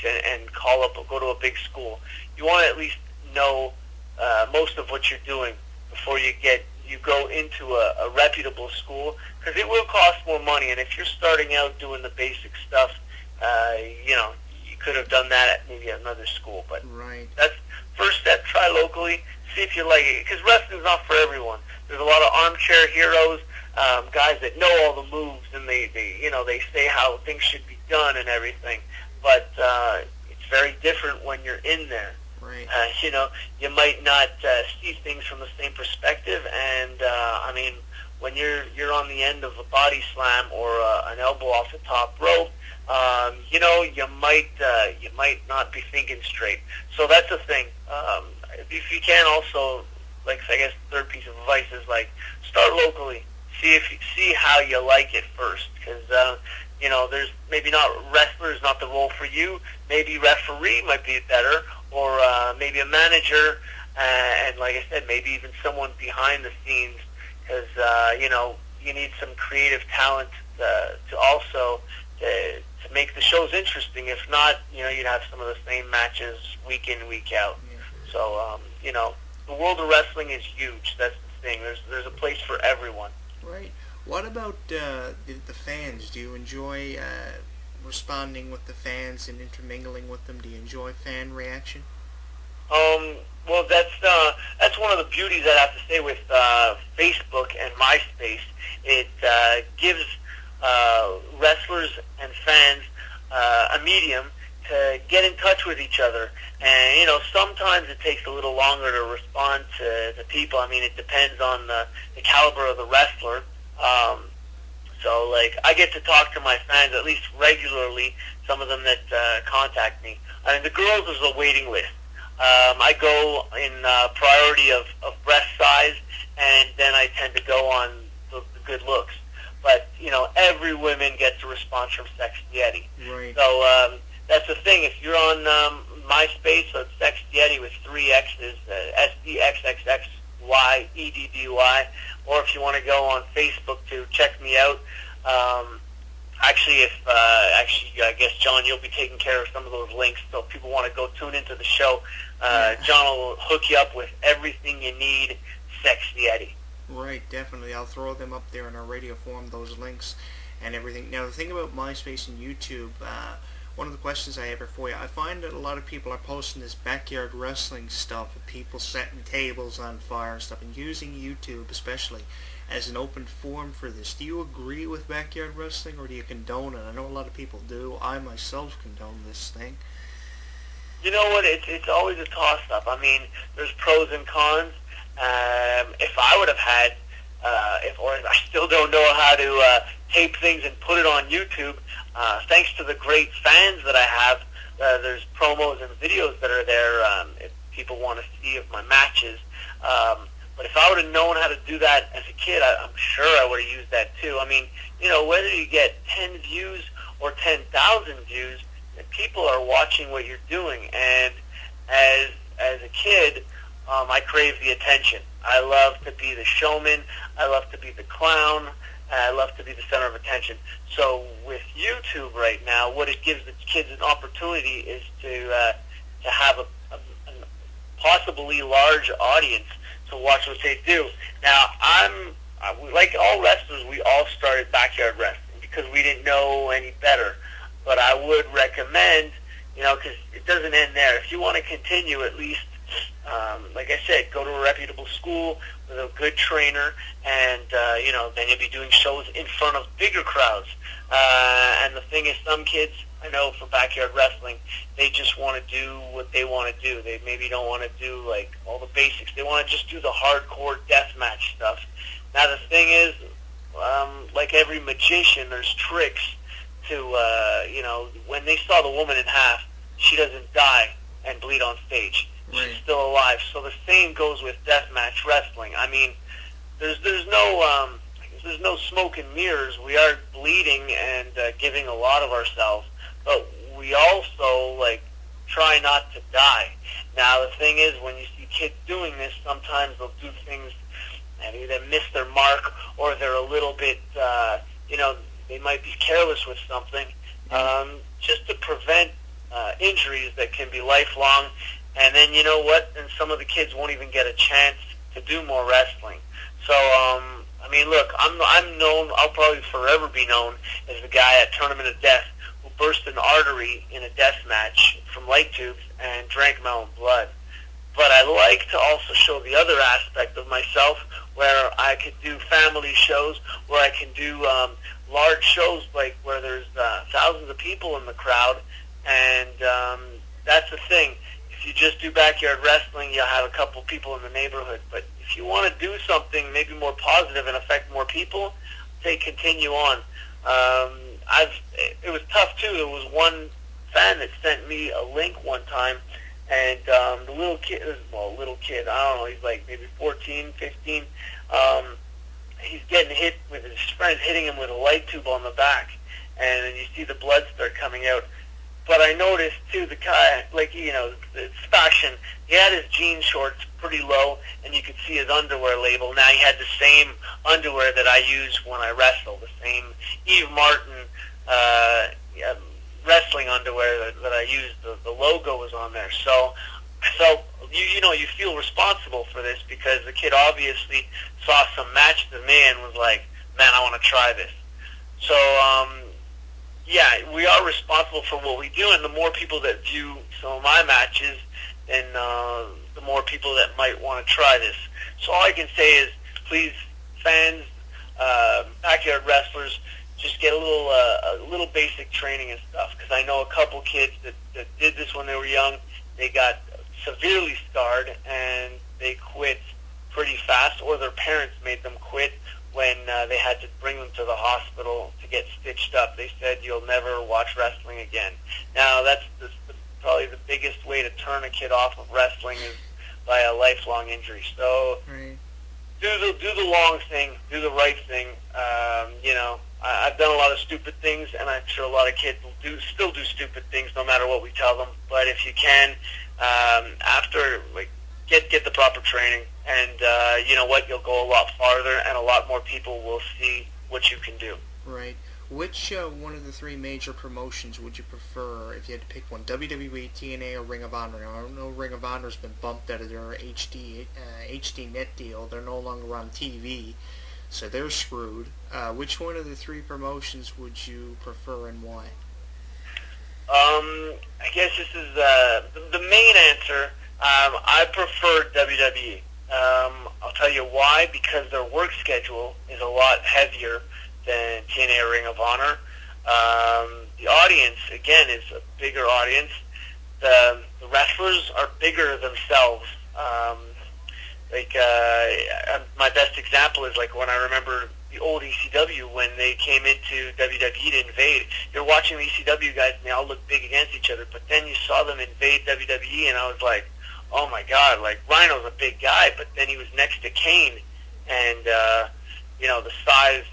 and call up or go to a big school. You want to at least know most of what you're doing before you go into a reputable school, because it will cost more money. And if you're starting out doing the basic stuff, you could have done that at maybe another school. But right. that's first step. Try locally. See if you like it, because wrestling's not for everyone. There's a lot of armchair heroes, guys that know all the moves, and they say how things should be done and everything. But it's very different when you're in there. Right. You might not see things from the same perspective, and when you're on the end of a body slam or an elbow off the top rope, you might not be thinking straight. So that's the thing. If you can, also, like, I guess third piece of advice is, like, start locally. See how you like it first, because there's maybe not wrestler's not the role for you. Maybe referee might be better, or maybe a manager, and like I said, maybe even someone behind the scenes, because you need some creative talent to also to make the shows interesting. If not, you'd have some of the same matches week in, week out. Yeah. So the world of wrestling is huge. That's the thing. There's a place for everyone. Right. What about the fans? Do you enjoy responding with the fans and intermingling with them? Do you enjoy fan reaction? Well, that's one of the beauties, I have to say, with Facebook and MySpace. It gives wrestlers and fans a medium to get in touch with each other. And, sometimes it takes a little longer to respond to people. I mean, it depends on the caliber of the wrestler. So, like, I get to talk to my fans at least regularly, some of them that contact me. I mean, the girls is a waiting list. I go in priority of breast size, and then I tend to go on the good looks. But, every woman gets a response from Sexy Eddy. Right. So that's the thing. If you're on MySpace, so it's Sexy Eddy with 3 X's, SDXXXYEDDY, or if you want to go on Facebook to check me out. I guess, John, you'll be taking care of some of those links, so if people want to go tune into the show, John will hook you up with everything you need, Sexy Eddy. Right, definitely. I'll throw them up there in our radio form, those links and everything. Now, the thing about MySpace and YouTube, one of the questions I have here for you, I find that a lot of people are posting this backyard wrestling stuff of people setting tables on fire and stuff, and using YouTube especially as an open forum for this. Do you agree with backyard wrestling, or do you condone it? I know a lot of people do. I myself condone this thing. You know what? It's always a toss-up. I mean, there's pros and cons. If I would have had, or I still don't know how to tape things and put it on YouTube, thanks to the great fans that I have, there's promos and videos that are there if people want to see of my matches. But if I would have known how to do that as a kid, I'm sure I would have used that too. I mean, whether you get 10 views or 10,000 views, people are watching what you're doing. And as a kid, I crave the attention. I love to be the showman. I love to be the clown. I love to be the center of attention. So with YouTube right now, what it gives the kids an opportunity is to have a possibly large audience to watch what they do. Now, like all wrestlers, we all started backyard wrestling because we didn't know any better. But I would recommend, because it doesn't end there. If you want to continue, at least, like I said, go to a reputable school with a good trainer, and then you'll be doing shows in front of bigger crowds. And the thing is, some kids, I know for backyard wrestling, they just want to do what they want to do. They maybe don't want to do like all the basics. They want to just do the hardcore deathmatch stuff. Now the thing is, like every magician, there's tricks to, when they saw the woman in half, she doesn't die and bleed on stage. Right. She's still alive. So the same goes with deathmatch wrestling. I mean, there's no smoke and mirrors. We are bleeding and giving a lot of ourselves, but we also try not to die. Now the thing is, when you see kids doing this, sometimes they'll do things and either miss their mark or they're a little bit, they might be careless with something, just to prevent injuries that can be lifelong. And then you know what? And some of the kids won't even get a chance to do more wrestling. So I mean, look, I'm known. I'll probably forever be known as the guy at Tournament of Death who burst an artery in a death match from light tubes and drank my own blood. But I like to also show the other aspect of myself, where I could do family shows, where I can do large shows like where there's thousands of people in the crowd, and that's the thing. If you just do backyard wrestling, you'll have a couple people in the neighborhood. But if you want to do something maybe more positive and affect more people, say continue on. It was tough too. There was one fan that sent me a link one time, and the little kid, I don't know, he's like maybe 14, 15. He's getting hit with his friend hitting him with a light tube on the back, and then you see the blood start coming out. But I noticed too, the guy, like, you know, it's fashion. He had his jean shorts pretty low, and you could see his underwear label. Now he had the same underwear that I use when I wrestle, the same Eve Martin wrestling underwear that I used. The logo was on there. So you know, you feel responsible for this because the kid obviously saw some match to me and was like, man, I want to try this. So, yeah, we are responsible for what we do, and the more people that view some of my matches, then the more people that might want to try this. So all I can say is, please, fans, backyard wrestlers, just get a little basic training and stuff, because I know a couple kids that did this when they were young. They got severely scarred, and they quit pretty fast, or their parents made them quit when they had to bring them to the hospital to get stitched up. They said, you'll never watch wrestling again. Now, that's probably the biggest way to turn a kid off of wrestling is by a lifelong injury. So Right. do the long thing, do the right thing. You know, I've done a lot of stupid things, and I'm sure a lot of kids will still do stupid things no matter what we tell them. But if you can, after, like, get the proper training, and you know what, you'll go a lot farther, and a lot more people will see what you can do. Right. Which one of the three major promotions would you prefer if you had to pick one? WWE, TNA, or Ring of Honor? Now, I know Ring of Honor's been bumped out of their HD net deal. They're no longer on TV, so they're screwed. Which one of the three promotions would you prefer, and why? I guess this is the main answer. I prefer WWE. I'll tell you why, because their work schedule is a lot heavier than TNA or Ring of Honor. The audience, again, is a bigger audience. The wrestlers are bigger themselves. My best example is like when I remember the old ECW when they came into WWE to invade. You're watching the ECW guys and they all look big against each other, but then you saw them invade WWE and I was like, oh my God, like Rhino's a big guy, but then he was next to Kane, and you know, the size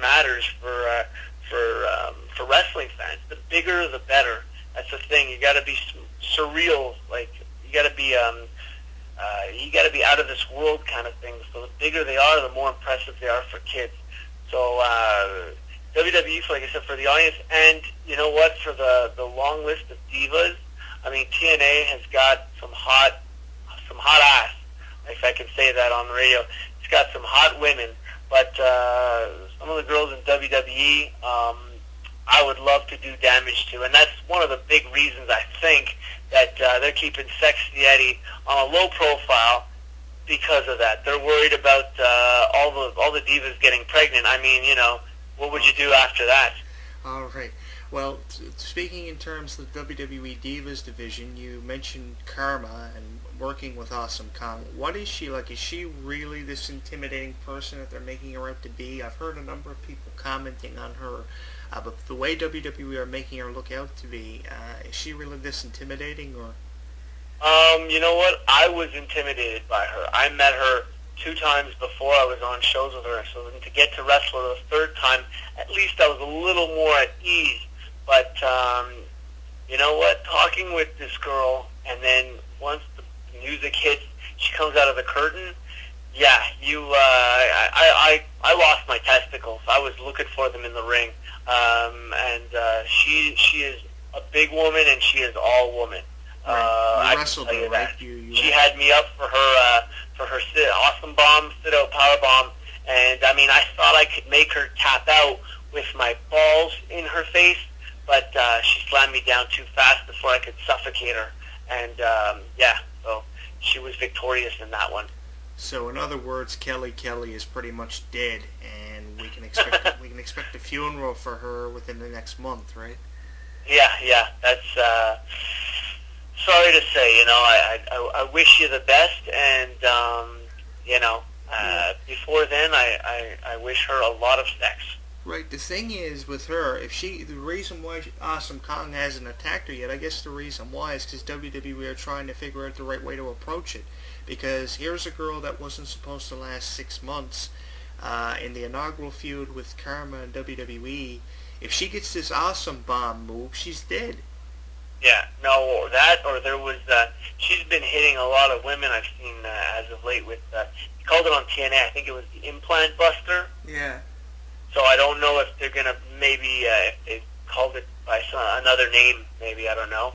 matters for wrestling fans. The bigger, the better. That's the thing. You got to be surreal. Like you got to be out of this world kind of thing. So the bigger they are, the more impressive they are for kids. So WWE, like I said, for the audience, and you know what? For the long list of divas, I mean, TNA has got some hot ass, if I can say that on the radio. It's got some hot women, but some of the girls in WWE, I would love to do damage to, and that's one of the big reasons I think that they're keeping Sexy Eddy on a low profile because of that. They're worried about all the divas getting pregnant. I mean, you know, what would you do after that? All right. Well, speaking in terms of the WWE Divas division, you mentioned Karma and working with Awesome Kong. What is she like? Is she really this intimidating person that they're making her out to be? I've heard a number of people commenting on her, but the way WWE are making her look out to be, is she really this intimidating, or? You know what? I was intimidated by her. I met her 2 times before I was on shows with her, so to get to wrestle her the 3rd time, at least I was a little more at ease. But you know what? Talking with this girl, and then once the music hits, she comes out of the curtain. Yeah, I lost my testicles. I was looking for them in the ring, and she is a big woman and she is all woman. Right. I wrestled can tell her, you right? that. You She had me up for her awesome bomb, sit-out power bomb, and I mean, I thought I could make her tap out with my balls in her face, but she slammed me down too fast before I could suffocate her, and yeah, so she was victorious in that one. So in other words, Kelly is pretty much dead, and we can expect a funeral for her within the next month, right? Yeah, that's sorry to say. You know, I wish you the best, and you know, before then, I wish her a lot of sex. Right. The thing is with her, the reason why Awesome Kong hasn't attacked her yet, I guess the reason why is because WWE are trying to figure out the right way to approach it. Because here's a girl that wasn't supposed to last 6 months in the inaugural feud with Karma and WWE. If she gets this awesome bomb move, she's dead. Yeah, no, or that, or there was, she's been hitting a lot of women I've seen as of late with, he called it on TNA, I think it was the Implant Buster. Yeah. So I don't know if they're going to maybe, if they called it by another name, maybe, I don't know.